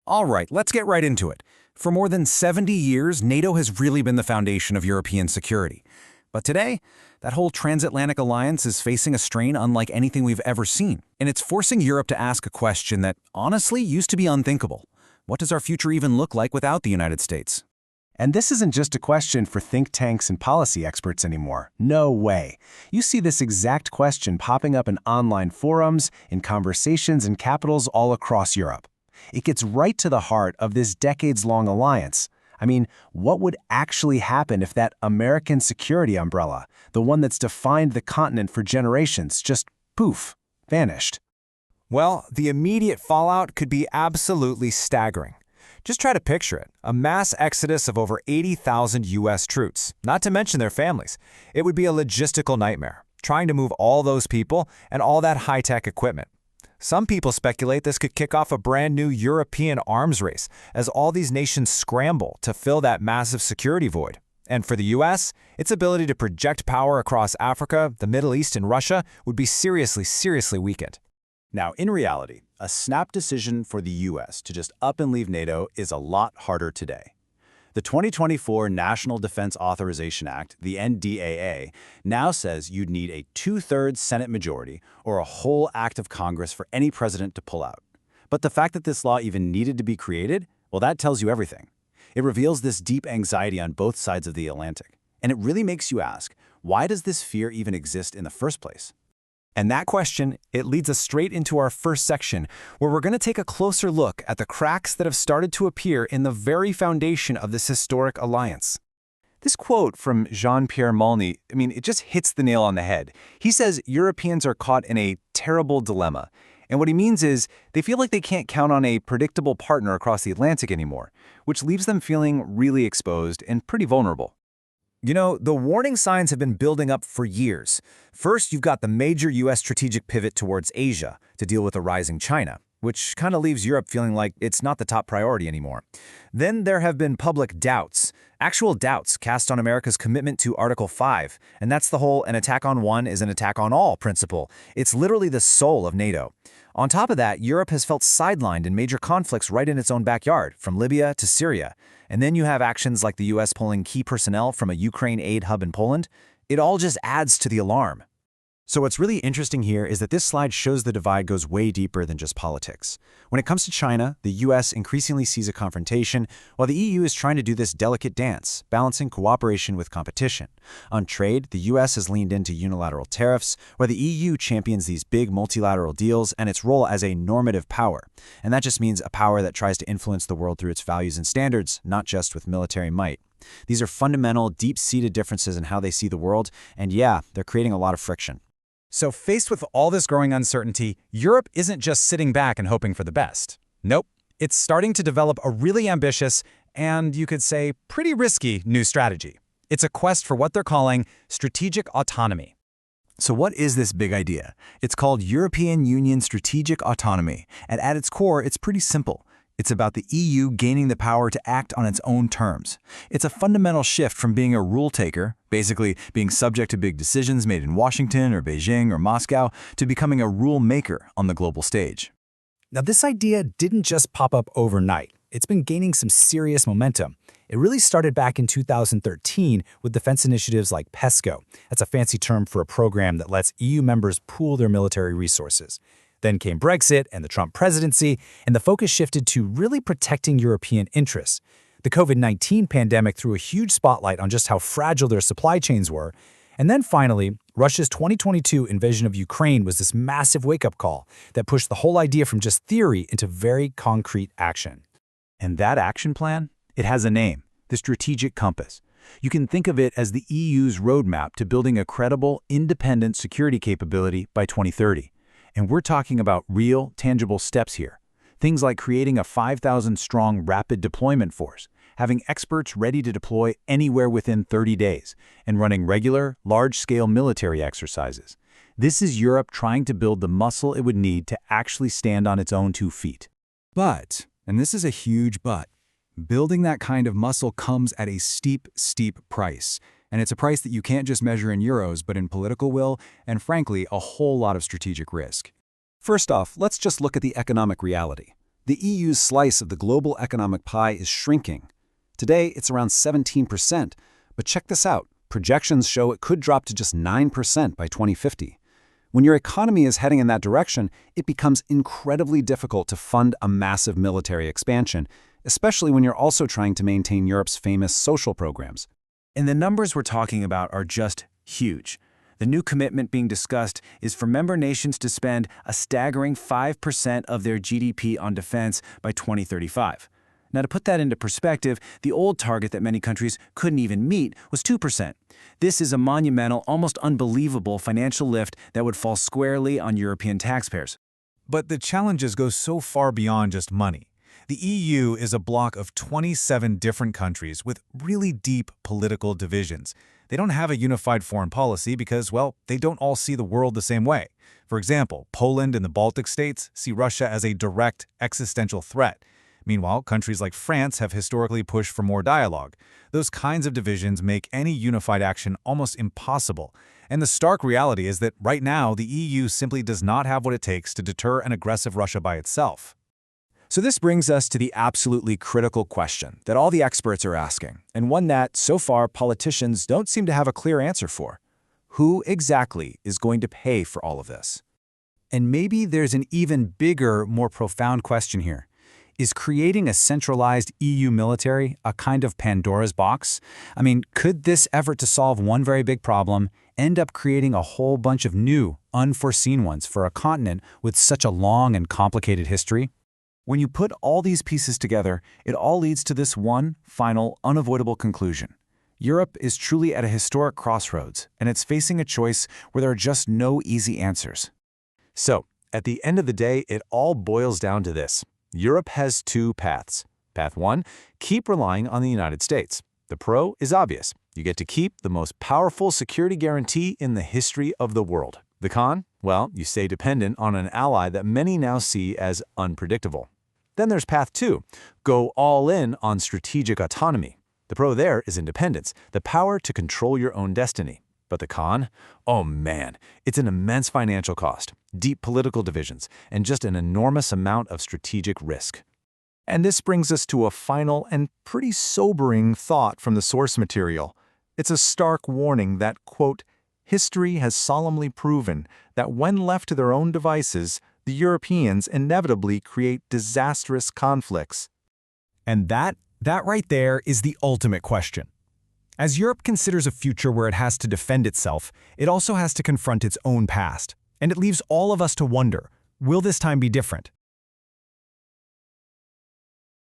All right, let's get right into it. For more than 70 years, NATO has really been the foundation of European security. But today, that whole transatlantic alliance is facing a strain unlike anything we've ever seen. And it's forcing Europe to ask a question that, honestly, used to be unthinkable. What does our future even look like without the United States? And this isn't just a question for think tanks and policy experts anymore. No way. You see this exact question popping up in online forums, in conversations in capitals all across Europe. It gets right to the heart of this decades-long alliance. I mean, what would actually happen if that American security umbrella, the one that's defined the continent for generations, just poof, vanished? Well, the immediate fallout could be absolutely staggering. Just try to picture it, a mass exodus of over 80,000 U.S. troops, not to mention their families. It would be a logistical nightmare, trying to move all those people and all that high-tech equipment. Some people speculate this could kick off a brand new European arms race as all these nations scramble to fill that massive security void. And for the U.S., its ability to project power across Africa, the Middle East, and Russia would be seriously weakened. Now, in reality, a snap decision for the U.S. to just up and leave NATO is a lot harder today. The 2024 National Defense Authorization Act, the NDAA, now says you'd need a 2/3 Senate majority or a whole act of Congress for any president to pull out. But the fact that this law even needed to be created, well, that tells you everything. It reveals this deep anxiety on both sides of the Atlantic. And it really makes you ask, why does this fear even exist in the first place? And that question, it leads us straight into our first section, where we're going to take a closer look at the cracks that have started to appear in the very foundation of this historic alliance. This quote from Jean-Pierre Molny, it just hits the nail on the head. He says Europeans are caught in a terrible dilemma. And what he means is they feel like they can't count on a predictable partner across the Atlantic anymore, which leaves them feeling really exposed and pretty vulnerable. You know, the warning signs have been building up for years. First, you've got the major U.S. strategic pivot towards Asia to deal with a rising China, which kind of leaves Europe feeling like it's not the top priority anymore. Then there have been public doubts, actual doubts cast on America's commitment to Article 5, and that's the whole "an attack on one is an attack on all" principle. It's literally the soul of NATO. On top of that, Europe has felt sidelined in major conflicts right in its own backyard, from Libya to Syria. And then you have actions like the U.S. pulling key personnel from a Ukraine aid hub in Poland. It all just adds to the alarm. So what's really interesting here is that this slide shows the divide goes way deeper than just politics. When it comes to China, the U.S. increasingly sees a confrontation, while the EU is trying to do this delicate dance, balancing cooperation with competition. On trade, the U.S. has leaned into unilateral tariffs, while the EU champions these big multilateral deals and its role as a normative power. And that just means a power that tries to influence the world through its values and standards, not just with military might. These are fundamental, deep-seated differences in how they see the world, and yeah, they're creating a lot of friction. So faced with all this growing uncertainty, Europe isn't just sitting back and hoping for the best. Nope, it's starting to develop a really ambitious and, you could say, pretty risky new strategy. It's a quest for what they're calling strategic autonomy. So what is this big idea? It's called European Union Strategic Autonomy, and at its core, it's pretty simple. It's about the EU gaining the power to act on its own terms. It's a fundamental shift from being a rule taker, basically being subject to big decisions made in Washington or Beijing or Moscow, to becoming a rule maker on the global stage. Now, this idea didn't just pop up overnight. It's been gaining some serious momentum. It really started back in 2013 with defense initiatives like PESCO. That's a fancy term for a program that lets EU members pool their military resources. Then came Brexit and the Trump presidency, and the focus shifted to really protecting European interests. The COVID-19 pandemic threw a huge spotlight on just how fragile their supply chains were. And then finally, Russia's 2022 invasion of Ukraine was this massive wake-up call that pushed the whole idea from just theory into very concrete action. And that action plan? It has a name, the Strategic Compass. You can think of it as the EU's roadmap to building a credible, independent security capability by 2030. And we're talking about real, tangible steps here. Things like creating a 5,000-strong rapid deployment force, having experts ready to deploy anywhere within 30 days, and running regular, large-scale military exercises. This is Europe trying to build the muscle it would need to actually stand on its own 2 feet. But, and this is a huge but, building that kind of muscle comes at a steep price. And it's a price that you can't just measure in euros, but in political will, and frankly, a whole lot of strategic risk. First off, let's just look at the economic reality. The EU's slice of the global economic pie is shrinking. Today, it's around 17%, but check this out. Projections show it could drop to just 9% by 2050. When your economy is heading in that direction, it becomes incredibly difficult to fund a massive military expansion, especially when you're also trying to maintain Europe's famous social programs. And the numbers we're talking about are just huge. The new commitment being discussed is for member nations to spend a staggering 5% of their GDP on defense by 2035. Now, to put that into perspective, the old target that many countries couldn't even meet was 2%. This is a monumental, almost unbelievable financial lift that would fall squarely on European taxpayers. But the challenges go so far beyond just money. The EU is a bloc of 27 different countries with really deep political divisions. They don't have a unified foreign policy because, well, they don't all see the world the same way. For example, Poland and the Baltic states see Russia as a direct existential threat. Meanwhile, countries like France have historically pushed for more dialogue. Those kinds of divisions make any unified action almost impossible. And the stark reality is that right now, the EU simply does not have what it takes to deter an aggressive Russia by itself. So this brings us to the absolutely critical question that all the experts are asking, and one that, so far, politicians don't seem to have a clear answer for. Who exactly is going to pay for all of this? And maybe there's an even bigger, more profound question here. Is creating a centralized EU military a kind of Pandora's box? I mean, could this effort to solve one very big problem end up creating a whole bunch of new, unforeseen ones for a continent with such a long and complicated history? When you put all these pieces together, it all leads to this one final, unavoidable conclusion. Europe is truly at a historic crossroads, and it's facing a choice where there are just no easy answers. So, at the end of the day, it all boils down to this. Europe has two paths. Path 1, keep relying on the United States. The pro is obvious. You get to keep the most powerful security guarantee in the history of the world. The con? Well, you stay dependent on an ally that many now see as unpredictable. Then there's path 2, go all in on strategic autonomy. The pro there is independence, the power to control your own destiny. But the con? Oh man, it's an immense financial cost, deep political divisions, and just an enormous amount of strategic risk. And this brings us to a final and pretty sobering thought from the source material. It's a stark warning that, quote, history has solemnly proven that when left to their own devices, the Europeans inevitably create disastrous conflicts. And that right there is the ultimate question. As Europe considers a future where it has to defend itself, it also has to confront its own past. And it leaves all of us to wonder, will this time be different?